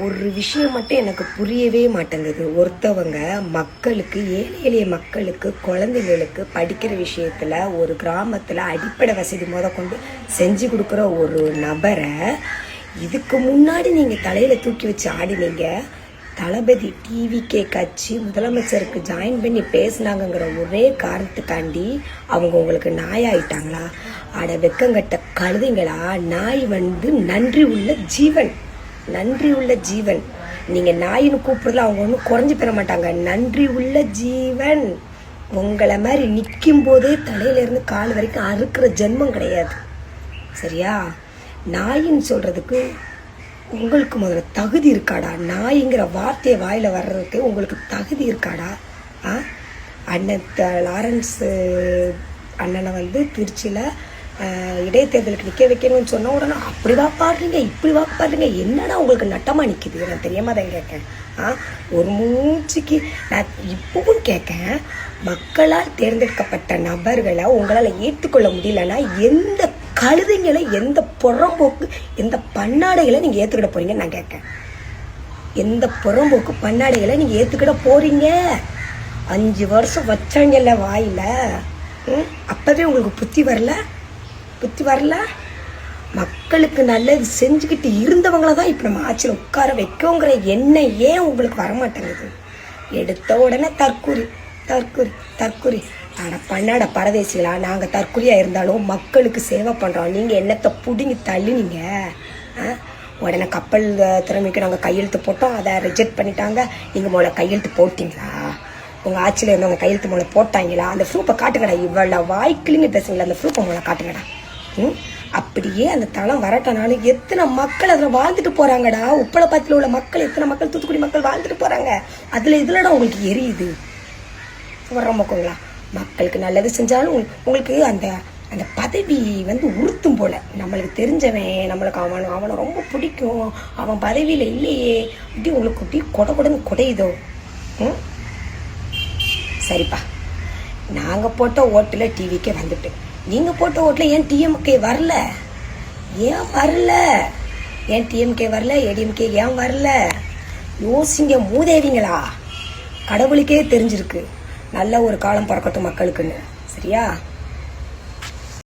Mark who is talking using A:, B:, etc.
A: ஒரு விஷயம் மட்டும் எனக்கு புரியவே மாட்டேங்குது. ஒருத்தவங்க மக்களுக்கு, ஏழை எளிய மக்களுக்கு, குழந்தைங்களுக்கு படிக்கிற விஷயத்தில் ஒரு கிராமத்தில் அடிப்படை வசதி கொண்டு செஞ்சு கொடுக்குற ஒரு நபரை இதுக்கு முன்னாடி நீங்கள் தலையில் தூக்கி வச்சு ஆடினீங்க. தளபதி டிவிகே கட்சி முதலமைச்சருக்கு ஜாயின் பண்ணி பேசினாங்கங்கிற ஒரே காரணத்துக்காண்டி அவங்க உங்களுக்கு நாயாயிட்டாங்களா? அட வெக்கங்கட்ட கழுதைங்களா! நாய் நன்றி உள்ள ஜீவன், நன்றி உள்ள ஜீவன். நீங்க நாயின்னு கூப்பிடுறதுல அவங்க ஒன்றும் குறைஞ்சி பெற மாட்டாங்க. நன்றி உள்ள ஜீவன். உங்களை மாதிரி நிற்கும் போதே தலையில இருந்து கால் வரைக்கும் அறுக்கிற ஜென்மம் கிடையாது. சரியா? நாயின்னு சொல்றதுக்கு உங்களுக்கு முதல்ல தகுதி இருக்காடா? நாய்ங்கிற வார்த்தையை வாயில வர்றதுக்கு உங்களுக்கு தகுதி இருக்காடா? அண்ணன் லாரன்ஸ் அண்ணனை திருச்சியில் இடைத்தேர்தலுக்கு நிற்க வைக்கணும்னு சொன்ன உடனே அப்படி வாப்பாடுறீங்க, இப்படி வாப்பாடுறீங்க. என்னடா உங்களுக்கு நட்டமா நிற்குது? நான் தெரியாம தான் கேட்கேன். ஒரு மூச்சுக்கு நான் இப்பவும் கேட்கேன், மக்களால் தேர்ந்தெடுக்கப்பட்ட நபர்களை உங்களால் ஏற்றுக்கொள்ள முடியலன்னா எந்த கழுதைங்களை, எந்த புறம்போக்கு, எந்த பன்னாடைகளை நீங்கள் ஏற்றுக்கிட போறீங்கன்னு நான் கேட்கேன். எந்த புறம்போக்கு பன்னாடைகளை நீங்கள் ஏற்றுக்கிட போறீங்க? 5 வருஷம் வச்சாங்கல்ல வாயில, அப்பவே உங்களுக்கு புத்தி வரல? மக்களுக்கு நல்லது செஞ்சுக்கிட்டு இருந்தவங்கள தான் இப்போ நம்ம ஆட்சியில் உட்கார வைக்கோங்கிற எண்ணம் ஏன் உங்களுக்கு வரமாட்டேங்குது? எடுத்த உடனே தற்குறி. ஆனால் பன்னாட பரதேசிகளா, நாங்கள் தற்குறியாக இருந்தாலும் மக்களுக்கு சேவை பண்ணுறோம். நீங்கள் என்னத்தை பிடுங்கி தள்ளினீங்க? உடனே கப்பல் திறமைக்கு நாங்கள் கையெழுத்து போட்டோம், அதை ரிஜெக்ட் பண்ணிட்டாங்க. நீங்கள் முதல்ல கையெழுத்து போட்டிங்களா? உங்கள் ஆட்சியில் இருந்தவங்க கையெழுத்து மூலம் போட்டாங்களா? அந்த ப்ரூஃபை காட்டுங்கடா. இவ்வளோ வாய்க்கிலிங்க பேசுங்களா? அந்த ப்ரூஃபை மூலம் காட்டுங்கடா. அப்படியே அந்த தளம் வரட்டனாலும் எத்தனை மக்கள் அதில் வாழ்ந்துட்டு போறாங்கடா. உப்பளப்பாத்தில் உள்ள மக்கள், எத்தனை மக்கள், தூத்துக்குடி மக்கள் வாழ்ந்துட்டு போறாங்க. அதுல இதுலடா உங்களுக்கு எரியுது? வர்றோம்ங்களா? மக்களுக்கு நல்லது செஞ்சாலும் உங்களுக்கு அந்த அந்த பதவி உறுத்தும் போல. நம்மளுக்கு தெரிஞ்சவன், நம்மளுக்கு அவனை ரொம்ப பிடிக்கும், அவன் பதவியில இல்லையே அப்படி உங்களுக்கு அப்படி கொடன்னு குடையுதோ? சரிப்பா, நாங்கள் போட்ட ஓட்டில் டிவிக்கே வந்துட்டு, நீங்கள் போட்ட ஓட்டில் ஏன் டிஎம்கே வரல? ஏன் டிஎம்கே வரல? ஏடிஎம்கே ஏன் வரல? யோசிங்க மூதேவிங்களா. கடவுளுக்கே தெரிஞ்சிருக்கு நல்ல ஒரு காலம் பிறக்கட்டும் மக்களுக்குன்னு. சரியா?